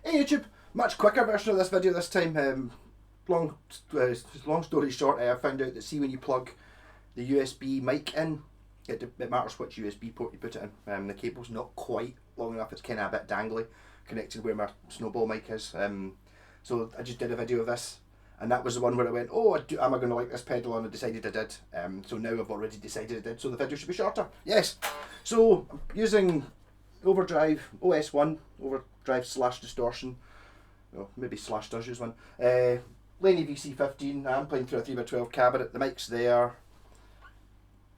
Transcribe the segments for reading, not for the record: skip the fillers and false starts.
Hey YouTube, much quicker version of this video this time. Long story short, I found out that see when you plug the USB mic in, it matters which USB port you put it in. The cable's not quite long enough, it's kind of a bit dangly, connected where my snowball mic is. So I just did a video of this, and that was the one where I went, oh, am I going to like this pedal? And I decided I did. So now I've already decided I did, so the video should be shorter. Yes, so I'm using overdrive, OS-1, overdrive / distortion, well, maybe / does use one. Laney VC15, I'm playing through a 3x12 cabinet, the mic's there.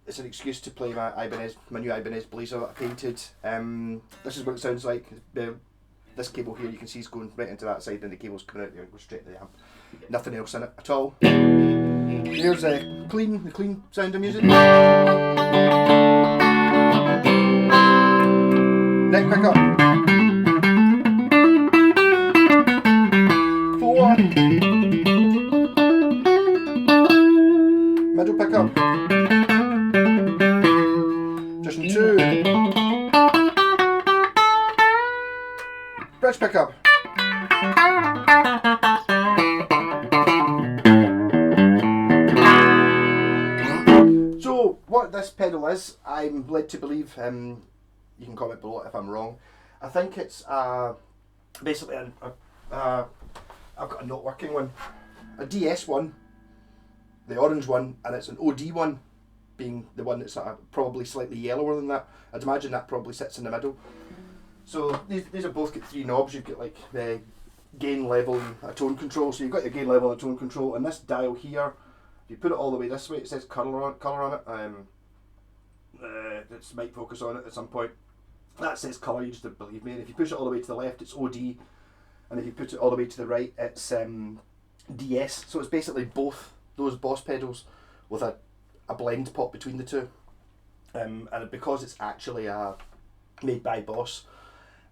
It's an excuse to play my Ibanez, my new Ibanez Blazer that I painted. This is what it sounds like. This cable here you can see is going right into that side, and the cable's coming out there and goes straight to the amp. Nothing else in it at all. Here's the clean sound I'm using. Neck pickup. 4. Middle pickup. Position 2. Bridge pickup. So what this pedal is, I'm led to believe, you can comment below if I'm wrong, I think it's basically I've got a not working one, a DS one, the orange one, and it's an OD one, being the one that's probably slightly yellower than that. I'd imagine that probably sits in the middle. So these have both got 3 knobs. You've got like the gain level and a tone control. So you've got your gain level and a tone control, and this dial here, if you put it all the way this way, it says colour on it. It might focus on it at some point. That says colour, you just don't believe me. And if you push it all the way to the left, it's OD, and if you put it all the way to the right, it's DS. So it's basically both those Boss pedals with a blend pot between the two. And because it's actually made by Boss,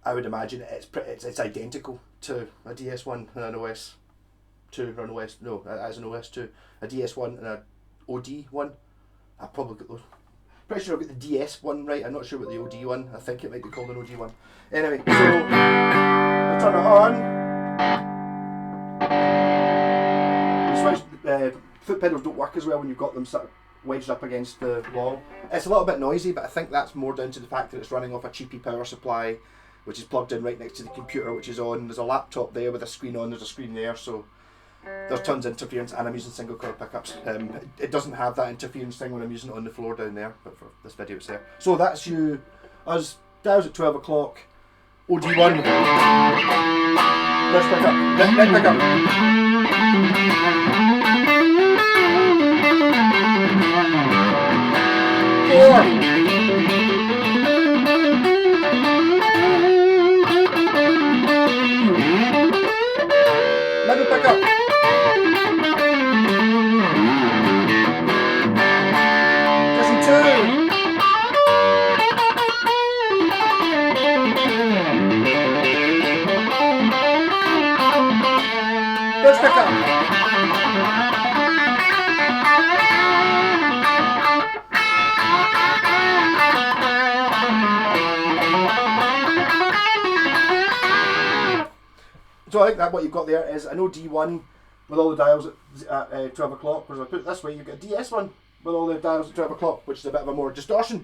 I would imagine it's identical to a DS1 and an OS-2 or an OS, no, as an OS-2, a DS1 and a OD1. I probably got those. Pretty sure I got the DS one right. I'm not sure about the OD one. I think it might be called an OD one. Anyway, so I turn it on. The switch, foot pedals don't work as well when you've got them sort of wedged up against the wall. It's a little bit noisy, but I think that's more down to the fact that it's running off a cheapy power supply, which is plugged in right next to the computer, which is on. There's a laptop there with a screen on. There's a screen there, so there's tons of interference, and I'm using single coil pickups. It doesn't have that interference thing when I'm using it on the floor down there, but for this video it's there. So that's us dials at 12 o'clock, OD1, bridge pickup, neck pickup. 4. Middle pickup. Bridge pickup. So I think that what you've got there is an OD1 with all the dials at 12 o'clock, whereas if I put it this way, you've got a DS1 with all the dials at 12 o'clock, which is a bit of a more distortion.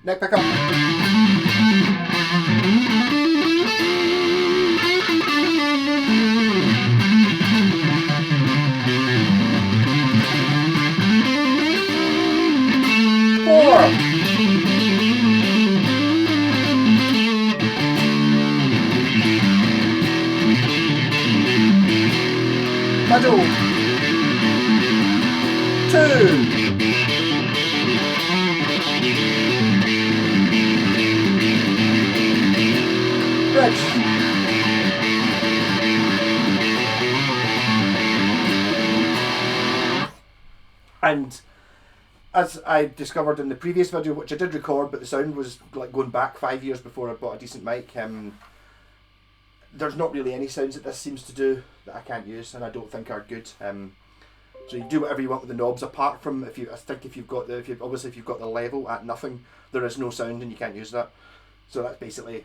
Neck pickup. Middle. 2. Bridge. And as I discovered in the previous video, which I did record, but the sound was like going back 5 years before I bought a decent mic, there's not really any sounds that this seems to do that I can't use, and I don't think are good. So you do whatever you want with the knobs, apart from if you've got the level at nothing, there is no sound and you can't use that. So that's basically,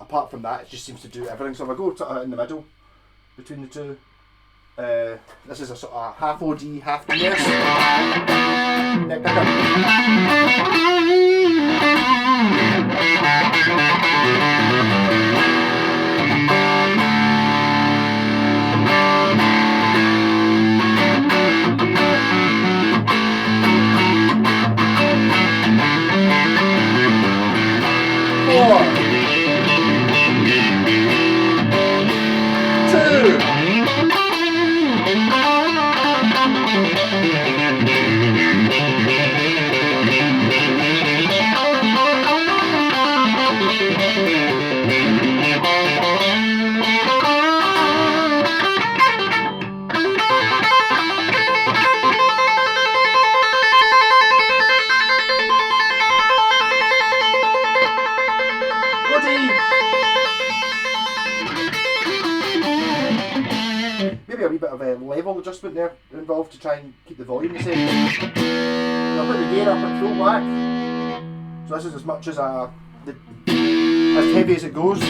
apart from that, it just seems to do everything. So if I go to, in the middle between the two, this is a sort of half OD, half DS. Neck pickup. 40. Maybe a wee bit of a level adjustment there involved to try and keep the volume the same. I'll put the gear up at full whack. So this is as much as as heavy as it goes.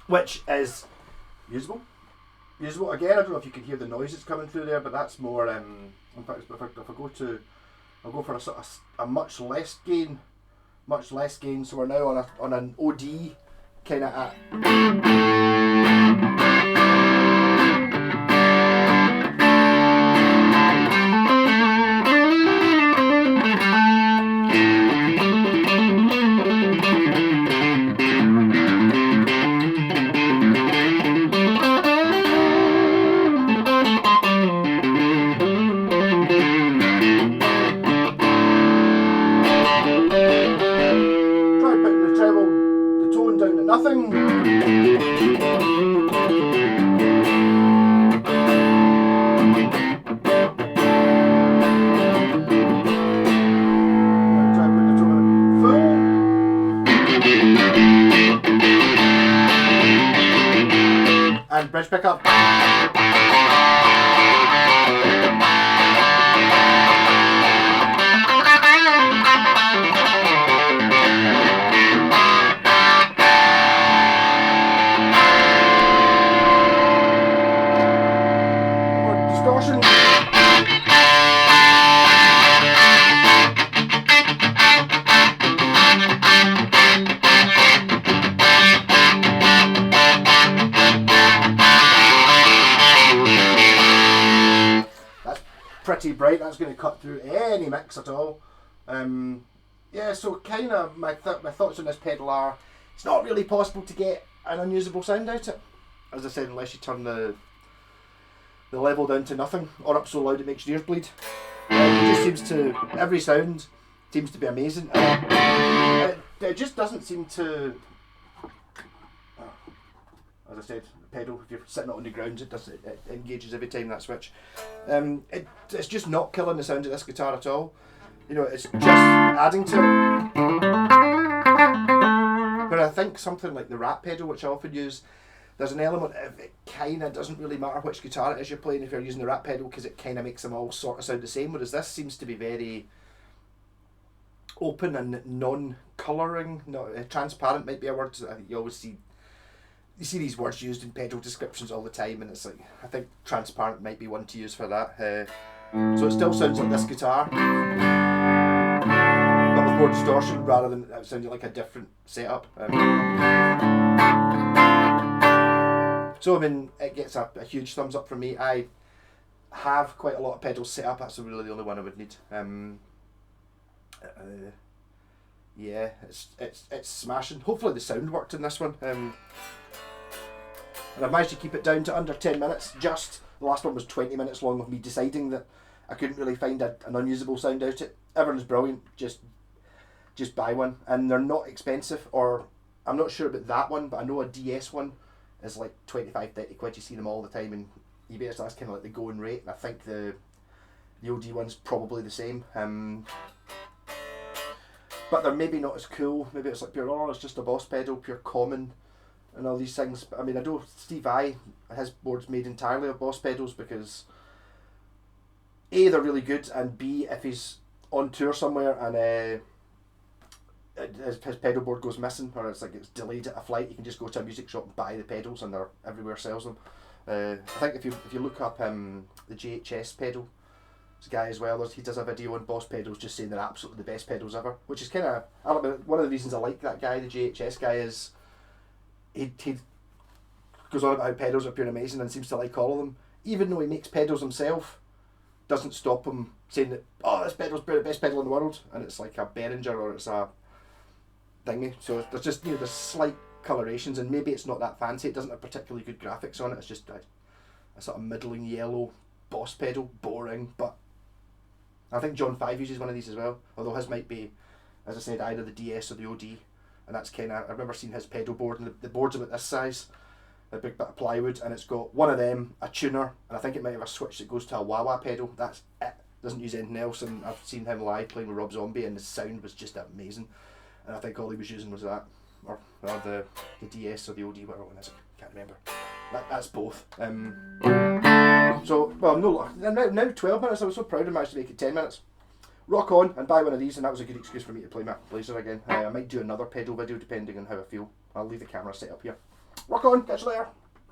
Which is usable. Again, I don't know if you can hear the noise that's coming through there, but that's more. In fact, if I go to, I'll go for a sort of a much less gain. So we're now on an OD kind of at. Nothing. Try putting the tone full. And bridge pickup. Distortion. That's pretty bright. That's going to cut through any mix at all. Yeah, so kind of my thoughts on this pedal are, it's not really possible to get an unusable sound out of it. As I said, unless you turn the level down to nothing or up so loud it makes your ears bleed. It just seems to, every sound seems to be amazing. It just doesn't seem to, as I said, the pedal, if you're sitting on the ground, it engages every time that switch. It's just not killing the sound of this guitar at all. You know, it's just adding to it. But I think something like the Rat pedal, which I often use, there's an element of it kind of doesn't really matter which guitar it is you're playing if you're using the Rat pedal, because it kind of makes them all sort of sound the same, whereas this seems to be very open and non-colouring. Transparent might be a word. I think you see these words used in pedal descriptions all the time, and it's like, I think transparent might be one to use for that. So it still sounds like this guitar, but with more distortion rather than it sounding like a different setup. So I mean, it gets a huge thumbs up from me. I have quite a lot of pedals set up. That's really the only one I would need. Yeah, it's smashing. Hopefully the sound worked in this one. And I've managed to keep it down to under 10 minutes. Just the last one was 20 minutes long of me deciding that I couldn't really find an unusable sound out it. Everyone's brilliant. Just buy one, and they're not expensive. Or I'm not sure about that one, but I know a DS one is like 25-30 quid. You see them all the time in eBay, so that's kind of like the going rate. And I think the OD one's probably the same. But they're maybe not as cool. Maybe it's like pure, oh, it's just a Boss pedal, pure common, and all these things. But I mean, I know Steve Vai, his board's made entirely of Boss pedals because A, they're really good, and B, if he's on tour somewhere and his pedal board goes missing, or it's delayed at a flight, you can just go to a music shop and buy the pedals, and they're everywhere sells them. I think if you look up the JHS pedal, there's a guy as well. He does a video on Boss pedals, just saying they're absolutely the best pedals ever, which is kind of one of the reasons I like that guy. The JHS guy is he goes on about how pedals are pure amazing and seems to like all of them, even though he makes pedals himself. Doesn't stop him saying that, oh, this pedal's the best pedal in the world, and it's like a Behringer or it's a thingy. So there's just there's slight colorations, and maybe it's not that fancy. It doesn't have particularly good graphics on it. It's just a sort of middling yellow Boss pedal, boring. But I think John 5 uses one of these as well. Although his might be, as I said, either the DS or the OD, and that's kind of, I remember seeing his pedal board, and the board's about this size, a big bit of plywood, and it's got one of them, a tuner, and I think it might have a switch that goes to a wah-wah pedal. That's it. Doesn't use anything else. And I've seen him live playing with Rob Zombie, and the sound was just amazing. And I think all he was using was that, or the DS or the OD, whatever one is. I can't remember. That's both. So, well, now 12 minutes. I was so proud I managed to make it 10 minutes. Rock on and buy one of these, and that was a good excuse for me to play my Blazer again. I might do another pedal video depending on how I feel. I'll leave the camera set up here. Rock on, catch you later.